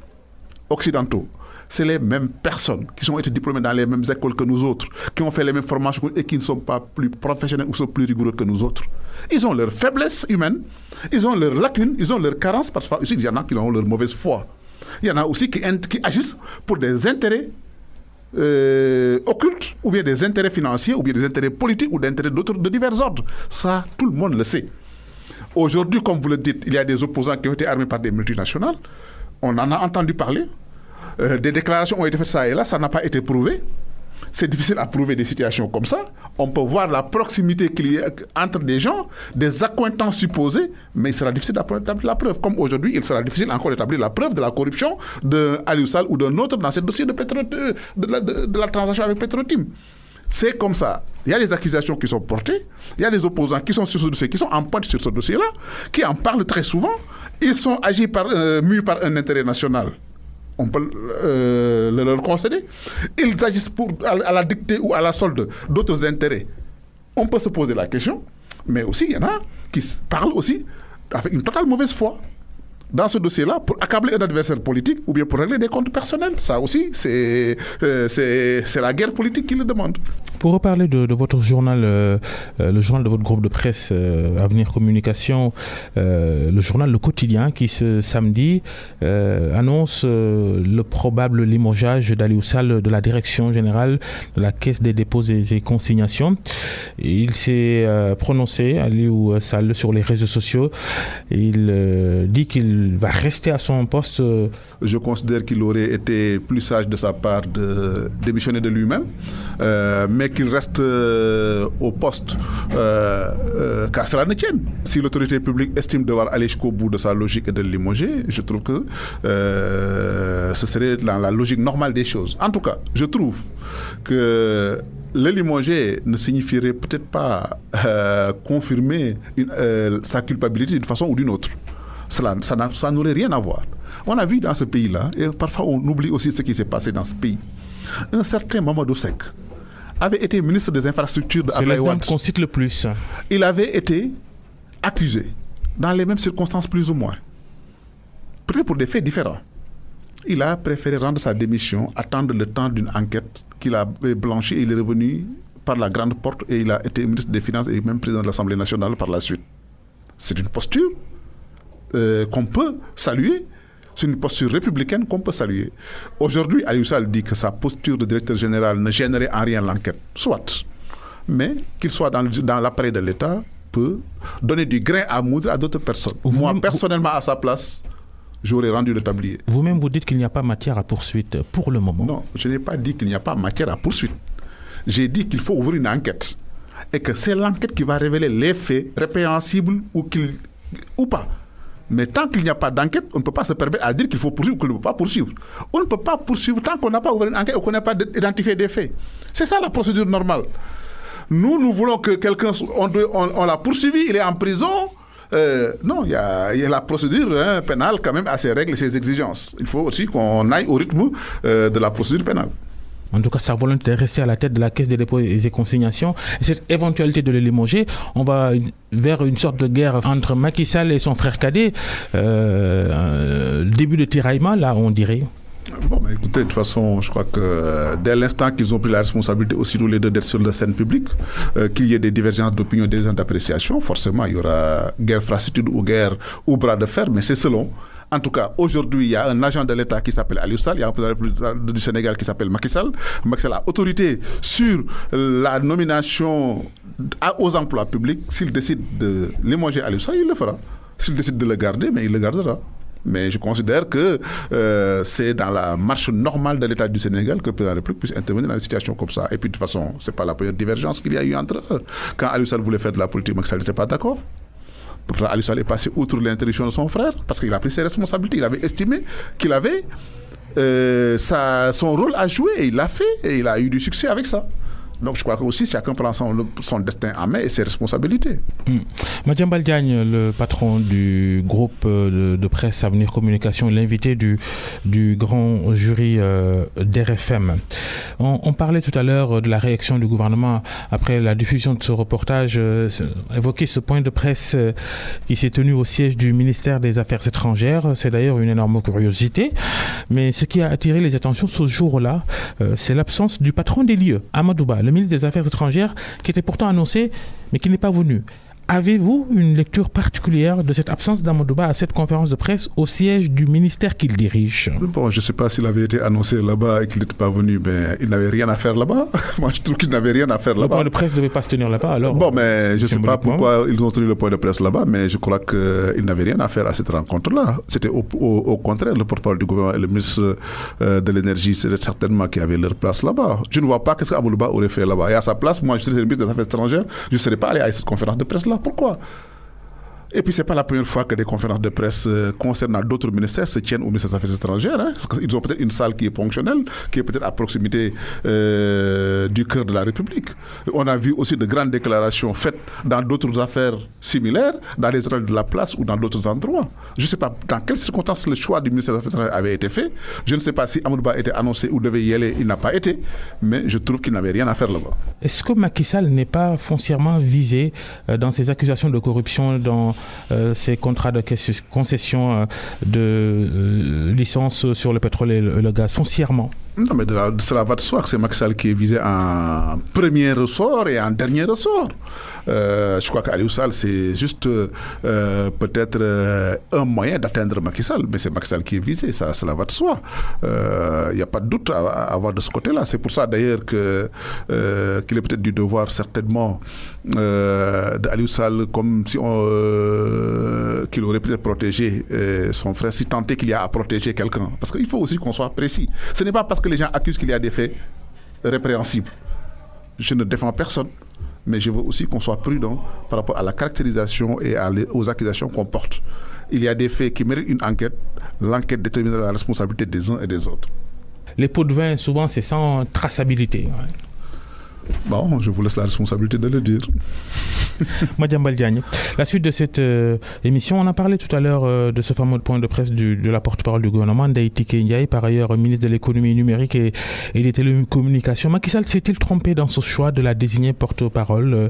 occidentaux. C'est les mêmes personnes qui ont été diplômées dans les mêmes écoles que nous autres, qui ont fait les mêmes formations et qui ne sont pas plus professionnels ou sont plus rigoureux que nous autres. Ils ont leurs faiblesses humaines, ils ont leurs lacunes, ils ont leurs carences, parce qu'il y en a qui ont leur mauvaise foi. Il y en a aussi qui agissent pour des intérêts occultes, ou bien des intérêts financiers, ou bien des intérêts politiques, ou des intérêts de divers ordres. Ça, tout le monde le sait. Aujourd'hui, comme vous le dites, il y a des opposants qui ont été armés par des multinationales. On en a entendu parler. Des déclarations ont été faites ça et là, ça n'a pas été prouvé. C'est difficile à prouver des situations comme ça. On peut voir la proximité qu'il y a entre des gens, des accointances supposées, mais il sera difficile d'établir la preuve. Comme aujourd'hui, il sera difficile encore d'établir la preuve de la corruption d'Aliou Sall ou d'un autre dans ce dossier de la transaction avec Petrotim. C'est comme ça. Il y a des accusations qui sont portées, il y a des opposants qui sont sur ce dossier, qui sont en pointe sur ce dossier-là, qui en parlent très souvent. Ils sont mus par un intérêt national. On peut le leur concéder. Ils agissent à la dictée ou à la solde d'autres intérêts. On peut se poser la question, mais aussi il y en a qui parlent aussi avec une totale mauvaise foi dans ce dossier-là pour accabler un adversaire politique ou bien pour régler des comptes personnels. Ça aussi, c'est la guerre politique qui le demande. Pour reparler de votre journal, le journal de votre groupe de presse Avenir Communication, le journal Le Quotidien qui ce samedi annonce le probable limogeage d'Aliou Sall de la direction générale de la Caisse des dépôts et consignations. Il s'est prononcé, Aliou Sall, sur les réseaux sociaux. Il dit qu'il va rester à son poste. Je considère qu'il aurait été plus sage de sa part de démissionner de lui-même, mais qu'il reste au poste qu'à cela ne tienne. Si l'autorité publique estime devoir aller jusqu'au bout de sa logique et de le limoger, je trouve que ce serait dans la logique normale des choses. En tout cas, je trouve que le limoger ne signifierait peut-être pas confirmer sa culpabilité d'une façon ou d'une autre. Ça n'aurait rien à voir. On a vu dans ce pays-là, et parfois on oublie aussi ce qui s'est passé dans ce pays, un certain Mamadou Seck avait été ministre des infrastructures de Abdoulaye Wade. C'est l'exemple qu'on cite le plus. Il avait été accusé, dans les mêmes circonstances plus ou moins, peut-être pour des faits différents. Il a préféré rendre sa démission, attendre le temps d'une enquête qu'il avait blanchie et il est revenu par la grande porte et il a été ministre des Finances et même président de l'Assemblée nationale par la suite. C'est une posture qu'on peut saluer. C'est une posture républicaine qu'on peut saluer. Aujourd'hui, Aliou Sall dit que sa posture de directeur général ne gênerait en rien l'enquête. Soit. Mais qu'il soit dans l'appareil de l'État peut donner du grain à moudre à d'autres personnes. Moi, personnellement, à sa place, j'aurais rendu le tablier. Vous-même, vous dites qu'il n'y a pas matière à poursuite pour le moment. Non, je n'ai pas dit qu'il n'y a pas matière à poursuite. J'ai dit qu'il faut ouvrir une enquête. Et que c'est l'enquête qui va révéler les faits répréhensibles ou pas. Mais tant qu'il n'y a pas d'enquête, on ne peut pas se permettre à dire qu'il faut poursuivre ou qu'on ne peut pas poursuivre. On ne peut pas poursuivre tant qu'on n'a pas ouvert une enquête ou qu'on n'a pas identifié des faits. C'est ça la procédure normale. Nous voulons que quelqu'un, on l'a poursuivi, il est en prison. Non, il y a la procédure pénale quand même à ses règles et ses exigences. Il faut aussi qu'on aille au rythme de la procédure pénale. En tout cas, sa volonté de rester à la tête de la Caisse des dépôts et consignations, et cette éventualité de le limoger, on va vers une sorte de guerre entre Macky Sall et son frère cadet. Début de tiraillement, là, on dirait. Bon, mais écoutez, de toute façon, je crois que dès l'instant qu'ils ont pris la responsabilité aussi tous les deux d'être sur la scène publique, qu'il y ait des divergences d'opinion, des divergences d'appréciation, forcément, il y aura guerre fratricide ou guerre ou bras de fer, mais c'est selon. En tout cas, aujourd'hui, il y a un agent de l'État qui s'appelle Aliou Sall, il y a un président du Sénégal qui s'appelle Macky Sall. Macky Sall a autorité sur la nomination aux emplois publics. S'il décide de limoger Aliou Sall, il le fera. S'il décide de le garder, mais il le gardera. Mais je considère que c'est dans la marche normale de l'État du Sénégal que le président de la République puisse intervenir dans une situation comme ça. Et puis de toute façon, ce n'est pas la première divergence qu'il y a eu entre eux. Quand Aliou Sall voulait faire de la politique, Macky Sall n'était pas d'accord. Pourtant, Aliou Sall est passé outre l'interdiction de son frère parce qu'il a pris ses responsabilités. Il avait estimé qu'il avait son rôle à jouer et il l'a fait et il a eu du succès avec ça. Donc je crois que aussi chacun prend son destin en main et ses responsabilités. Madiambal Diagne, le patron du groupe de presse Avenir Communication, l'invité du grand jury d'RFM. On parlait tout à l'heure de la réaction du gouvernement après la diffusion de ce reportage, évoquer ce point de presse qui s'est tenu au siège du ministère des Affaires étrangères. C'est d'ailleurs une énorme curiosité. Mais ce qui a attiré les attentions ce jour-là, c'est l'absence du patron des lieux, Amadou Ba, le ministre des Affaires étrangères, qui était pourtant annoncé, mais qui n'est pas venu. Avez-vous une lecture particulière de cette absence d'Amadou Ba à cette conférence de presse au siège du ministère qu'il dirige? Bon, je ne sais pas s'il avait été annoncé là-bas et qu'il n'était pas venu, mais il n'avait rien à faire là-bas. Moi, je trouve qu'il n'avait rien à faire là-bas. Le point de presse ne devait pas se tenir là-bas, alors? Bon, mais je ne sais pas pourquoi ils ont tenu le point de presse là-bas, mais je crois qu'il n'avait rien à faire à cette rencontre-là. C'était au contraire, le porte-parole du gouvernement et le ministre de l'Énergie, c'était certainement qui avaient leur place là-bas. Je ne vois pas qu'est-ce qu'Amadou Ba aurait fait là-bas. Et à sa place, moi, je suis le ministre des Affaires étrangères, je ne serais pas allé à cette conférence de presse-là. Pourquoi? Et puis, ce n'est pas la première fois que des conférences de presse concernant d'autres ministères se tiennent au ministère des Affaires étrangères. Parce qu'ils ont peut-être une salle qui est fonctionnelle, qui est peut-être à proximité du cœur de la République. On a vu aussi de grandes déclarations faites dans d'autres affaires similaires, dans les endroits de la place ou dans d'autres endroits. Je ne sais pas dans quelles circonstances le choix du ministère des Affaires étrangères avait été fait. Je ne sais pas si Amadou Ba était annoncé ou devait y aller. Il n'a pas été. Mais je trouve qu'il n'avait rien à faire là-bas. Est-ce que Macky Sall n'est pas foncièrement visé dans ces accusations de corruption dans ces contrats de concession de licence sur le pétrole et le gaz, foncièrement? Non, mais cela va de soi que c'est Macky Sall qui est visé en premier ressort et en dernier ressort. Je crois qu'Aliou Sall, c'est juste peut-être un moyen d'atteindre Macky Sall, mais c'est Macky Sall qui est visé, cela va de soi. Il n'y a pas de doute à avoir de ce côté-là. C'est pour ça d'ailleurs qu'il est peut-être du devoir certainement d'Aliou Sall, comme si qu'il aurait peut-être protégé son frère, si tant est qu'il y a à protéger quelqu'un. Parce qu'il faut aussi qu'on soit précis. Ce n'est pas parce que les gens accusent qu'il y a des faits répréhensibles. Je ne défends personne. Mais je veux aussi qu'on soit prudent par rapport à la caractérisation et aux accusations qu'on porte. Il y a des faits qui méritent une enquête. L'enquête détermine la responsabilité des uns et des autres. Les pots de vin, souvent, c'est sans traçabilité. Ouais. Bon, je vous laisse la responsabilité de le dire. Madiambal Diagne, la suite de cette émission, on a parlé tout à l'heure de ce fameux point de presse de la porte-parole du gouvernement, Ndeye Tické Ndiaye, par ailleurs ministre de l'économie numérique et des télécommunications. Macky Sall s'est-il trompé dans ce choix de la désigner porte-parole?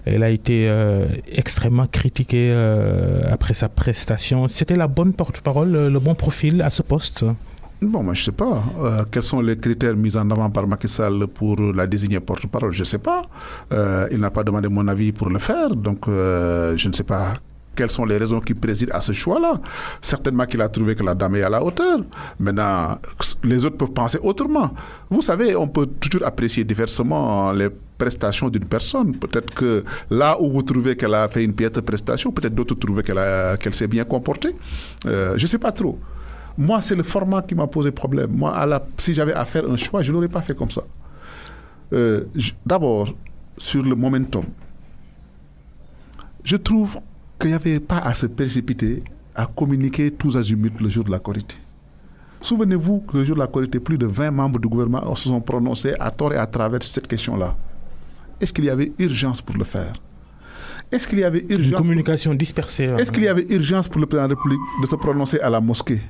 Elle a été extrêmement critiquée après sa prestation. C'était la bonne porte-parole, le bon profil à ce poste? Bon, moi, je ne sais pas. Quels sont les critères mis en avant par Macky Sall pour la désigner porte-parole? Je ne sais pas. Il n'a pas demandé mon avis pour le faire. Donc, je ne sais pas quelles sont les raisons qui président à ce choix-là. Certainement qu'il a trouvé que la dame est à la hauteur. Maintenant, les autres peuvent penser autrement. Vous savez, on peut toujours apprécier diversement les prestations d'une personne. Peut-être que là où vous trouvez qu'elle a fait une piètre prestation, peut-être d'autres trouvent qu'elle s'est bien comportée. Je ne sais pas trop. Moi, c'est le format qui m'a posé problème. Moi, si j'avais à faire un choix, je ne l'aurais pas fait comme ça. D'abord, sur le momentum, je trouve qu'il n'y avait pas à se précipiter à communiquer tous azimuts le jour de la Korité. Souvenez-vous que le jour de la Korité, plus de 20 membres du gouvernement se sont prononcés à tort et à travers sur cette question-là. Est-ce qu'il y avait urgence pour le faire? Est-ce qu'il y avait urgence... Une communication dispersée. Est-ce qu'il y avait urgence pour le président de la République de se prononcer à la mosquée?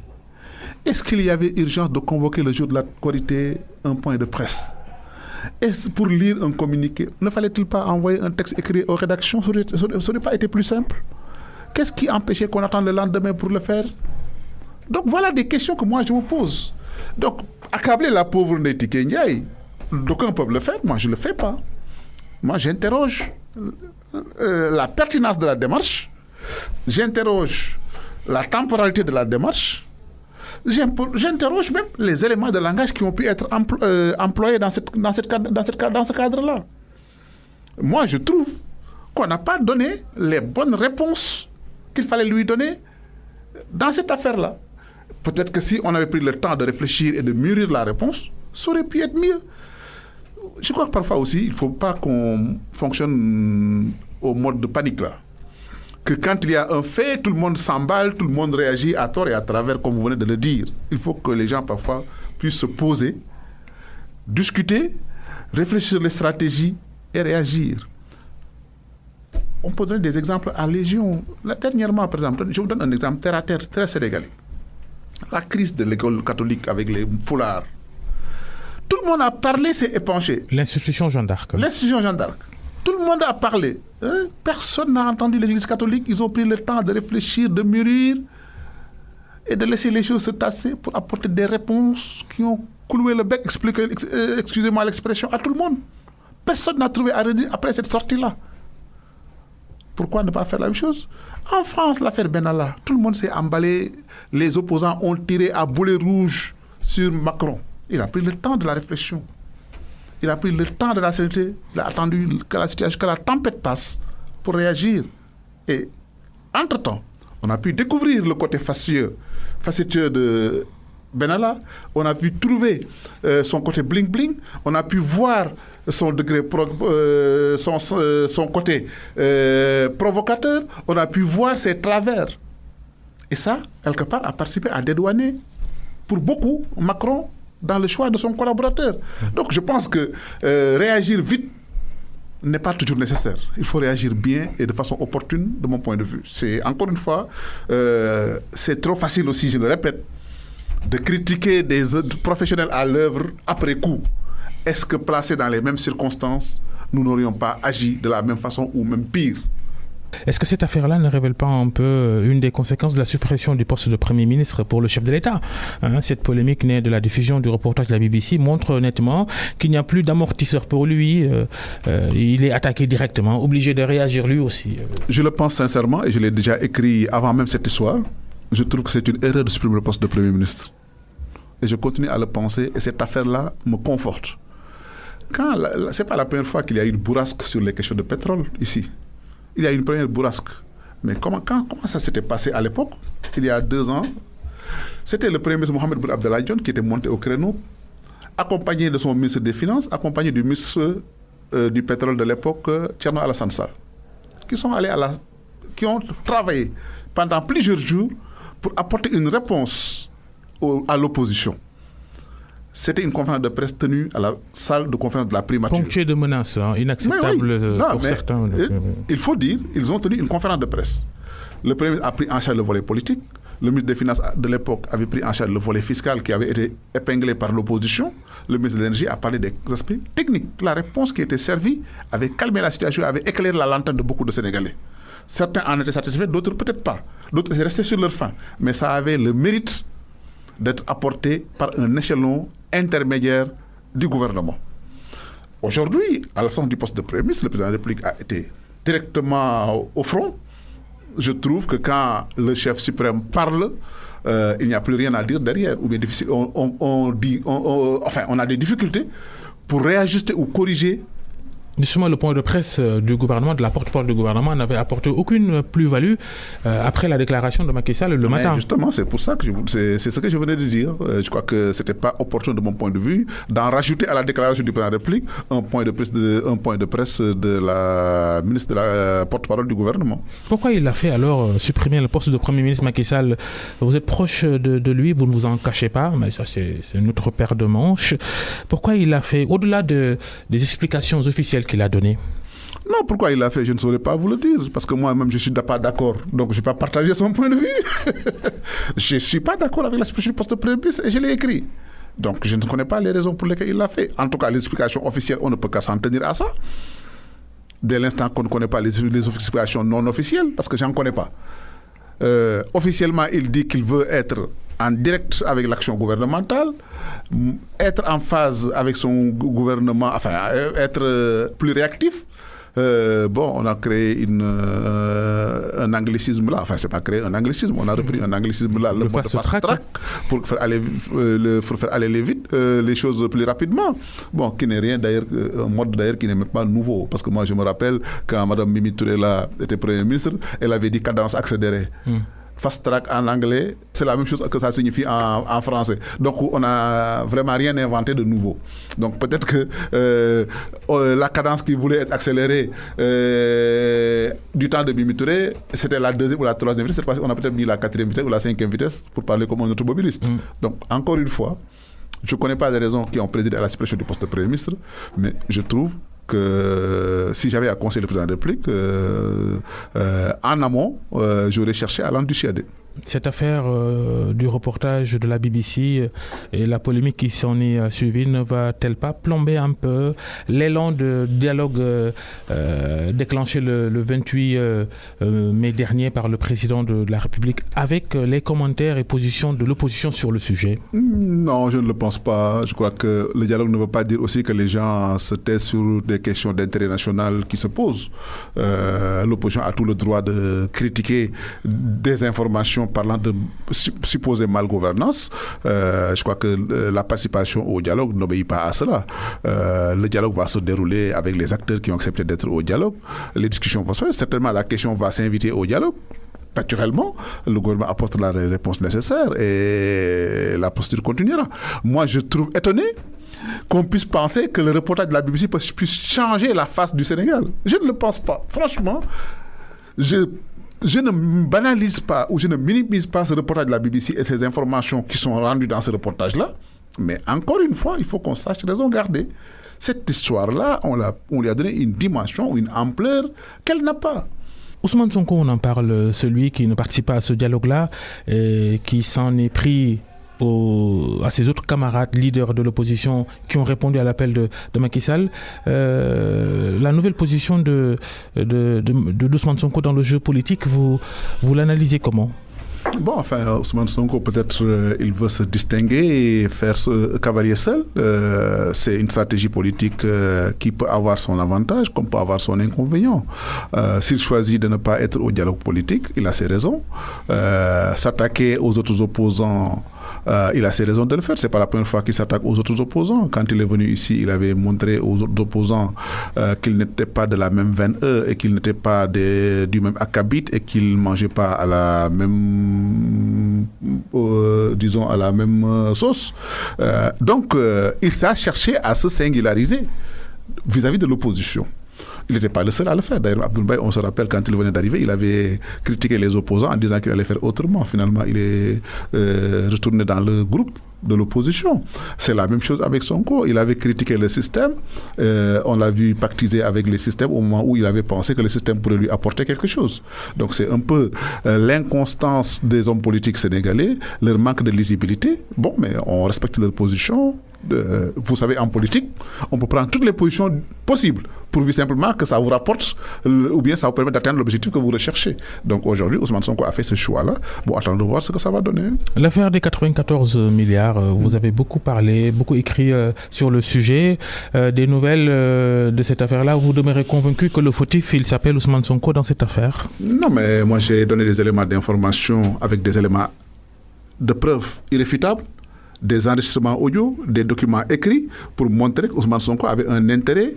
Est-ce qu'il y avait urgence de convoquer le jour de la Korité un point de presse? Est-ce pour lire un communiqué? Ne fallait-il pas envoyer un texte écrit aux rédactions? Ça n'aurait pas été plus simple? Qu'est-ce qui empêchait qu'on attende le lendemain pour le faire? Donc voilà des questions que moi je me pose. Donc accabler la pauvre Ndeye Ndiaye, d'aucuns peuvent le faire, moi je ne le fais pas. Moi j'interroge la pertinence de la démarche, j'interroge la temporalité de la démarche, j'interroge même les éléments de langage qui ont pu être employés dans ce cadre-là. Moi, je trouve qu'on n'a pas donné les bonnes réponses qu'il fallait lui donner dans cette affaire-là. Peut-être que si on avait pris le temps de réfléchir et de mûrir la réponse, ça aurait pu être mieux. Je crois que parfois aussi, il ne faut pas qu'on fonctionne au mode de panique là. Que quand il y a un fait, tout le monde s'emballe, tout le monde réagit à tort et à travers, comme vous venez de le dire. Il faut que les gens, parfois, puissent se poser, discuter, réfléchir sur les stratégies et réagir. On peut donner des exemples à légion. Dernièrement, par exemple, je vous donne un exemple terre à terre, très sénégalais. La crise de l'école catholique avec les foulards. Tout le monde a parlé, s'est épanché. L'institution Jeanne d'Arc. L'institution Jeanne d'Arc. Tout le monde a parlé. Personne n'a entendu l'Église catholique. Ils ont pris le temps de réfléchir, de mûrir et de laisser les choses se tasser pour apporter des réponses qui ont cloué le bec, excusez-moi l'expression, à tout le monde. Personne n'a trouvé à redire après cette sortie-là. Pourquoi ne pas faire la même chose? En France, l'affaire Benalla, tout le monde s'est emballé. Les opposants ont tiré à boulet rouge sur Macron. Il a pris le temps de la réflexion. Il a pris le temps de la sérénité. Il a attendu que la tempête passe pour réagir. Et, entre-temps, on a pu découvrir le côté facétieux de Benalla. On a pu trouver son côté bling-bling. On a pu voir son degré, son côté provocateur. On a pu voir ses travers. Et ça, quelque part, a participé à dédouaner, pour beaucoup, Macron dans le choix de son collaborateur. Donc je pense que réagir vite n'est pas toujours nécessaire. Il faut réagir bien et de façon opportune, de mon point de vue. C'est, encore une fois, c'est trop facile aussi, je le répète, de critiquer des professionnels à l'œuvre après coup. Est-ce que placés dans les mêmes circonstances, nous n'aurions pas agi de la même façon ou même pire? Est-ce que cette affaire-là ne révèle pas un peu une des conséquences de la suppression du poste de Premier ministre pour le chef de l'État? Cette polémique née de la diffusion du reportage de la BBC montre nettement qu'il n'y a plus d'amortisseur pour lui. Il est attaqué directement, obligé de réagir lui aussi. Je le pense sincèrement et je l'ai déjà écrit avant même cette histoire. Je trouve que c'est une erreur de supprimer le poste de Premier ministre. Et je continue à le penser et cette affaire-là me conforte. Ce n'est pas la première fois qu'il y a eu une bourrasque sur les questions de pétrole ici. Il y a une première bourrasque. Mais comment ça s'était passé à l'époque? Il y a 2 ans, c'était le premier ministre Mohamed Boun Abdallah Dionne qui était monté au créneau, accompagné de son ministre des Finances, accompagné du ministre du pétrole de l'époque, Thierno Alassane Sall, qui ont travaillé pendant plusieurs jours pour apporter une réponse à l'opposition. C'était une conférence de presse tenue à la salle de conférence de la primature. Ponctuée de menaces, inacceptable pour certains. Il faut dire, ils ont tenu une conférence de presse. Le Premier ministre a pris en charge le volet politique. Le ministre des Finances de l'époque avait pris en charge le volet fiscal qui avait été épinglé par l'opposition. Le ministre de l'Énergie a parlé des aspects techniques. La réponse qui était servie avait calmé la situation, avait éclairé la lanterne de beaucoup de Sénégalais. Certains en étaient satisfaits, d'autres peut-être pas. D'autres étaient restés sur leur faim. Mais ça avait le mérite d'être apporté par un échelon intermédiaire du gouvernement. Aujourd'hui, à l'absence du poste de Premier ministre, le président de la République a été directement au front. je trouve que quand le chef suprême parle, il n'y a plus rien à dire derrière, ou bien difficile. On a des difficultés pour réajuster ou corriger. Justement, le point de presse du gouvernement, de la porte-parole du gouvernement, n'avait apporté aucune plus-value après la déclaration de Macky Sall le matin. Justement, c'est pour ça que c'est ce que je venais de dire. Je crois que ce n'était pas opportun de mon point de vue d'en rajouter à la déclaration du président de la République un point de presse de la ministre de la porte-parole du gouvernement. Pourquoi il a fait alors supprimer le poste de Premier ministre Macky Sall? Vous êtes proche de lui, vous ne vous en cachez pas, mais ça c'est une autre paire de manches. Pourquoi il a fait, au-delà des explications officielles qu'il a donné? Non, pourquoi il l'a fait, je ne saurais pas vous le dire. Parce que moi-même, je ne suis pas d'accord. Donc, je n'ai pas partagé son point de vue. Je ne suis pas d'accord avec la suppression du poste de Premier ministre et je l'ai écrit. Donc, je ne connais pas les raisons pour lesquelles il l'a fait. En tout cas, les explications officielles, on ne peut qu'à s'en tenir à ça. Dès l'instant qu'on ne connaît pas les explications non officielles, parce que je n'en connais pas. Officiellement, il dit qu'il veut être en direct avec l'action gouvernementale, être en phase avec son gouvernement, enfin, être plus réactif. On a créé un anglicisme là, enfin c'est pas créé un anglicisme, on a repris un anglicisme là, le mode fast track, pour faire aller vite les choses plus rapidement. Bon, qui n'est rien d'ailleurs, un mode d'ailleurs qui n'est même pas nouveau, parce que moi je me rappelle quand Mme Mimi Touré là était Premier ministre, elle avait dit cadence accélérée. Fast track en anglais, c'est la même chose que ça signifie en français. Donc, on n'a vraiment rien inventé de nouveau. Donc, peut-être que la cadence qui voulait être accélérée du temps de Mimi Touré, c'était la deuxième ou la troisième vitesse. Cette fois-ci, on a peut-être mis la quatrième vitesse ou la cinquième vitesse pour parler comme un automobiliste. Donc, encore une fois, je ne connais pas les raisons qui ont présidé à la suppression du poste de Premier ministre, mais je trouve que si j'avais à conseiller le président de la République, en amont, j'aurais cherché à l'endussuader. Cette affaire du reportage de la BBC et la polémique qui s'en est suivie ne va-t-elle pas plomber un peu l'élan de dialogue déclenché le 28 mai dernier par le président de la République avec les commentaires et positions de l'opposition sur le sujet? Non, je ne le pense pas. Je crois que le dialogue ne veut pas dire aussi que les gens se taisent sur des questions d'intérêt national qui se posent. L'opposition a tout le droit de critiquer des informations parlant de supposée malgouvernance. Je crois que la participation au dialogue n'obéit pas à cela. Le dialogue va se dérouler avec les acteurs qui ont accepté d'être au dialogue. Les discussions vont se faire. Certainement, la question va s'inviter au dialogue. Naturellement, le gouvernement apporte la réponse nécessaire et la procédure continuera. Moi, je trouve étonné qu'on puisse penser que le reportage de la BBC puisse changer la face du Sénégal. Je ne le pense pas. Franchement, je ne banalise pas ou je ne minimise pas ce reportage de la BBC et ces informations qui sont rendues dans ce reportage-là. Mais encore une fois, il faut qu'on sache raison garder. Cette histoire-là, on lui a donné une dimension ou une ampleur qu'elle n'a pas. Ousmane Sonko, on en parle, celui qui ne participe pas à ce dialogue-là, et qui s'en est pris à ses autres camarades leaders de l'opposition qui ont répondu à l'appel de Macky Sall. La nouvelle position de Ousmane Sonko dans le jeu politique, vous l'analysez comment? Bon, enfin, Ousmane Sonko, peut-être il veut se distinguer et faire ce cavalier seul. C'est une stratégie politique qui peut avoir son avantage comme peut avoir son inconvénient. S'il choisit de ne pas être au dialogue politique, il a ses raisons. S'attaquer aux autres opposants, il a ses raisons de le faire. Ce n'est pas la première fois qu'il s'attaque aux autres opposants. Quand il est venu ici, il avait montré aux autres opposants qu'ils n'étaient pas de la même veine et qu'ils n'étaient pas du même acabit et qu'ils ne mangeaient pas à la même, à la même sauce. Donc, il s'est cherché à se singulariser vis-à-vis de l'opposition. Il n'était pas le seul à le faire. D'ailleurs, Abdoul Mbaye, on se rappelle, quand il venait d'arriver, il avait critiqué les opposants en disant qu'il allait faire autrement. Finalement, il est retourné dans le groupe de l'opposition. C'est la même chose avec Sonko. Il avait critiqué le système. On l'a vu pactiser avec les systèmes au moment où il avait pensé que le système pourrait lui apporter quelque chose. Donc c'est un peu l'inconstance des hommes politiques sénégalais, leur manque de lisibilité. Bon, mais on respecte leur position. Vous savez, en politique, on peut prendre toutes les positions possibles, pourvu simplement que ça vous rapporte ou bien ça vous permet d'atteindre l'objectif que vous recherchez. Donc aujourd'hui, Ousmane Sonko a fait ce choix-là. Bon, attendons de voir ce que ça va donner. L'affaire des 94 milliards, vous avez beaucoup parlé, beaucoup écrit sur le sujet. Des nouvelles de cette affaire-là, vous demeurez convaincu que le fautif, il s'appelle Ousmane Sonko dans cette affaire? Non, mais moi j'ai donné des éléments d'information avec des éléments de preuves irréfutables, des enregistrements audio, des documents écrits pour montrer qu'Ousmane Sonko avait un intérêt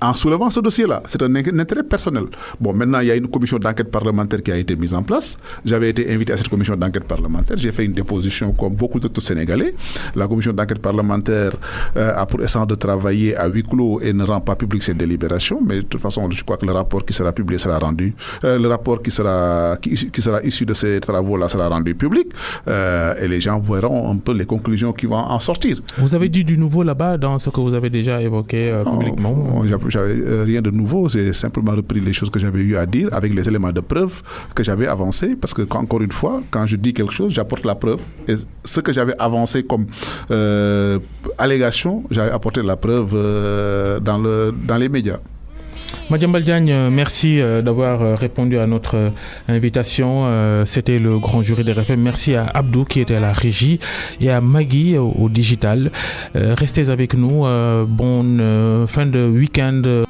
en soulevant ce dossier-là. C'est un intérêt personnel. Bon, maintenant, il y a une commission d'enquête parlementaire qui a été mise en place. J'avais été invité à cette commission d'enquête parlementaire. J'ai fait une déposition comme beaucoup d'autres Sénégalais. La commission d'enquête parlementaire a pour essence de travailler à huis clos et ne rend pas public ses délibérations. Mais de toute façon, je crois que le rapport qui sera publié sera rendu. Le rapport qui sera issu de ces travaux-là sera rendu public. Et les gens verront un peu les conclusions qui vont en sortir. Vous avez dit du nouveau là-bas dans ce que vous avez déjà évoqué publiquement? J'avais rien de nouveau, j'ai simplement repris les choses que j'avais eu à dire avec les éléments de preuve que j'avais avancés, parce que encore une fois, quand je dis quelque chose, j'apporte la preuve. Et ce que j'avais avancé comme allégation, j'avais apporté la preuve dans les médias. Madiambal Diagne, merci d'avoir répondu à notre invitation. C'était le grand jury des RFM. Merci à Abdou qui était à la régie et à Maggie au digital. Restez avec nous. Bonne fin de week-end.